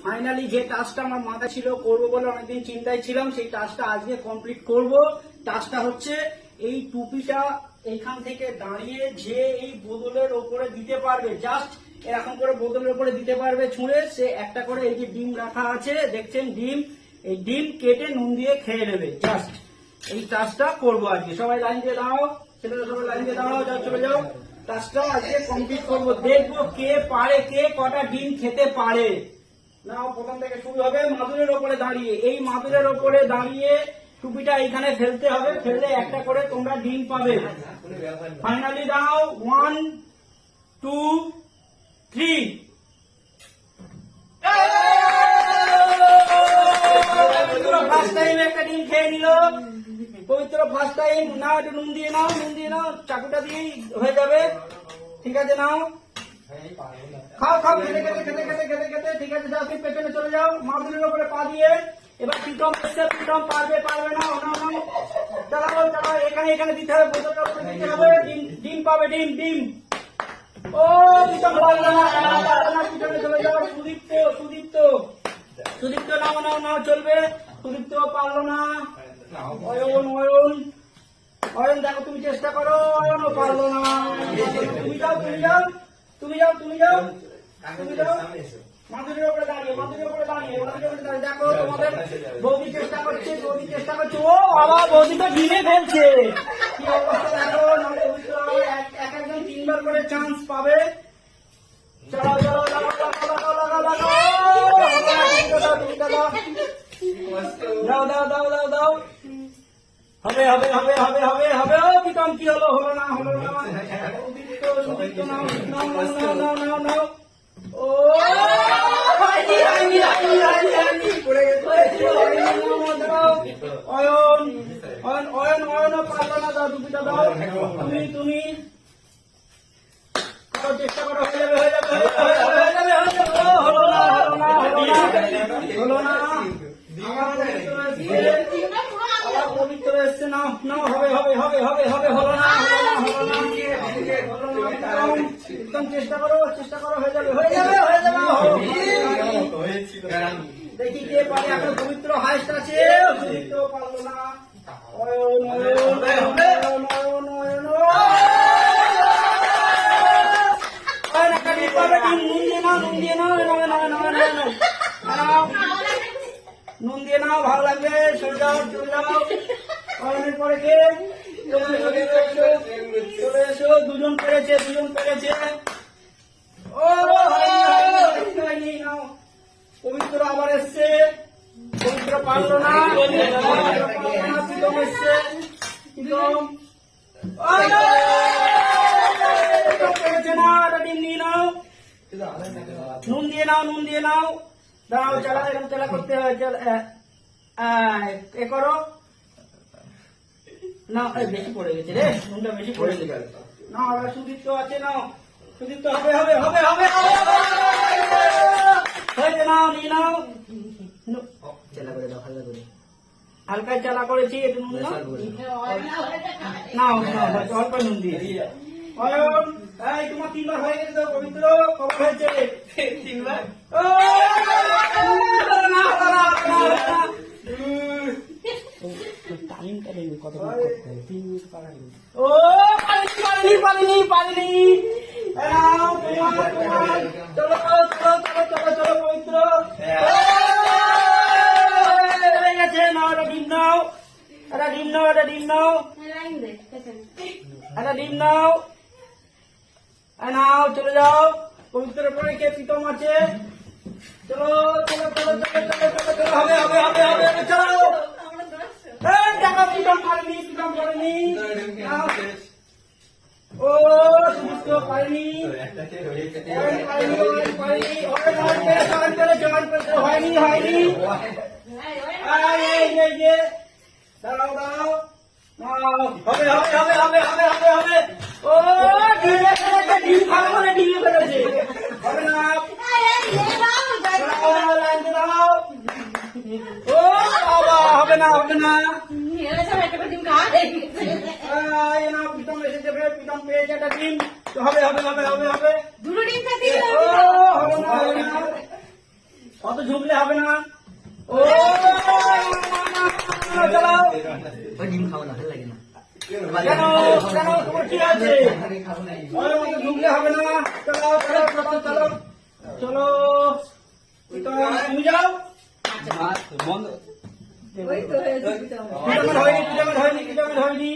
Finally যে টাস্কটা আমার মাথা ছিল করবো বলে অনেকদিন চিন্তায় ছিলাম, সেই টাস্কটা আজকে কমপ্লিট করব। টাস্কটা হচ্ছে এই টুপিটা এইখান থেকে দাঁড়িয়ে যে এই বোতলের ওপরে দিতে পারবে, জাস্ট এরকম করে বোতলের ওপরে দিতে পারবে ছুঁড়ে, সে একটা করে এই যে ডিম রাখা আছে দেখছেন ডিম, এই ডিম কেটে নুন দিয়ে খেয়ে নেবে। জাস্ট এই টাস্কটা করবো আজকে। সবাই লাইন দিয়ে দাও, ছেলেরা সবাই লাইন দিয়ে দাঁড়াও, যাও চলে যাও। টাস্কটা আজকে কমপ্লিট করবো, দেখবো কে পারে, কে কটা ডিম খেতে পারে। নাও প্রথম থেকে শুরু হবে মাদুরের ওপরে দাঁড়িয়ে। এই মাদুরের ওপরে দাঁড়িয়ে টুপিটা এইখানে ফেলতে হবে, ফেললে একটা করে তোমরা ডিম পাবে। ফাইনালি দাও, 1 2 3। ফার্স্ট টাইম একটা ডিম খেয়ে নিল পবিত্র, ফার্স্ট টাইম। না একটু নুন দিয়ে নাও, নুন দিয়ে নাও, চাকুটা দিয়েই হয়ে যাবে। ঠিক আছে, নাও খাও খাও, খেতে খেতে খেতে খেতে খেতে খেতে। ঠিক আছে, যাও তুমি পেছনে চলে যাও মাদুরের উপরে পা দিয়ে। এবার প্রীতম এসছে, প্রীতম পারবে পারবে না, চালাও চালাও, এখানে এখানে দিতে হবে, বোতলের উপরে দিতে হবে। ডিম পাবে, ডিম ডিম। ও প্রীতম পারলো না, পিছনে চলে যাও। সুদীপ্ত সুদীপ্ত সুদীপ্ত, নাও নাও নাও, চলবে। সুদীপ্ত পারলো না। অয়ন অয়ন অয়ন, দেখো তুমি চেষ্টা করো। অয়নও পারলো না। তুমি যাও তুমি যাও তুমি যাও তুমি যাও তুমি যাও। মাদুরের উপরে দাঁড়িয়ে, মাদুরের উপরে দাঁড়িয়ে, মাদুরের উপরে দাঁড়িয়ে। দেখো তোমাদের বৌদি চেষ্টা করছে, বৌদি চেষ্টা করছে। ও বাবা, বৌদি তো ডিমে ফেলছে। কি অবস্থা দেখো। এক একজন 3 বার করে চান্স পাবে। চলো চলো চলো দাও দাও দাও দাও দাও। হবে হবে হবে হবে হবে হবে। ও প্রীতম কি হলো, হলো না হলো না। ও অয়ন অয়ন অয়ন অয়নও পারলো না। দাও টুপিটা দাও। তুমি তুমি চেষ্টা করো, হয়ে যাবে হয়ে যাবে হয়ে যাবে হয়ে যাবে। হলো না হলো না হলো না হলো না। পবিত্র এসছে, নাও নাও, হবে হবে হবে হবে হবে। হলো না হলো না হলো না একদম। চেষ্টা করো চেষ্টা করো, হয়ে যাবে হয়ে যাবে হয়ে যাবে। দেখি কে পারে। এখন পবিত্র হাইস্ট আছে, পবিত্র পারলো না। অয়ন অয়ন অয়ন অয়ন অয়ন। একটা ডিম পাবে, ডিম। নুন দিয়ে নাও, নুন দিয়ে নাও, নুন দিয়ে নাও, ভালো লাগবে। চলে যাও চলে যাও। অয়নের পরে কে? চলে এসো। দুজন পেরেছে, দুজন পেরেছে। ও নাও, পবিত্র আবার এসছে, পবিত্র পারলো না। প্রীতম এসছে, প্রীতম পেরেছে না। একটা ডিম নিয়ে নাও, নুন দিয়ে নাও, নুন দিয়ে নাও। দাঁড়াও, চালা, এরকম চালা করতে হয়। এ করো না, বেশি পড়ে গেছে রে, নুনটা বেশি পড়ে গেছে। না, আবার সুদীপ্ত আছে, নাও সুদীপ্ত। হবে হবে হবে হবে হয়েছে। নাও নিয়ে নাও, চালা করে দাও, হালকা করে, হালকা চালা করেছি। একটু নুন নাও, নাও নাও, অল্প নুন দিয়ে। অয়ন, এই তোমার 3 বার হয়ে গেছে। পবিত্র কবে হয়েছে? 3 বার। টাইমটা দেখবে কত করতে হয়। 3 মিনিট পারেনি। ও পারেনি পারেনি পারেনি। চলো চলো চলো চলো চলো পবিত্র হয়ে গেছে। নাও একটা ডিম নাও, একটা ডিম নাও, একটা ডিম নাও, একটা ডিম নাও। নাও চলে যাও। পবিত্রের পরে কে? প্রীতম আছে। চলো চলো চলো চলো চলো চলো চলো। হবে হবে হবে হবে, চলো। দেখো প্রীতম পারেনি, প্রীতম পারেনি। ও সুদীপ্ত পারেনি, হয়নি হয়নি। দাঁড়াও দাঁড়াও, হবে হবে হবে হবে হবে হবে হবে। ও ডিম খাবে বলে ডিম ফেলেছে। হবে না, দাঁড়াও। ও বাবা, হবে না হবে না। প্রীতম এসেছে, প্রীতম পেয়েছে একটা ডিম। হবে হবে হবে হবে হবে। দুটো ডিম হবে না হবে না। অত ঝুঁকলে হবে না। ও চলো ওই ডিম খাবো না, ভালো লাগে না। কেন কেন তোমার কি আছে? ওর মতো ঝুঁকলে হবে না। চলো চলো চলো চলো চলো তুমি যাও। বন্ধ ওই তো হয়েছে পিজামা হয়নি, পিজামা হয়নি, পিজামা হয়নি।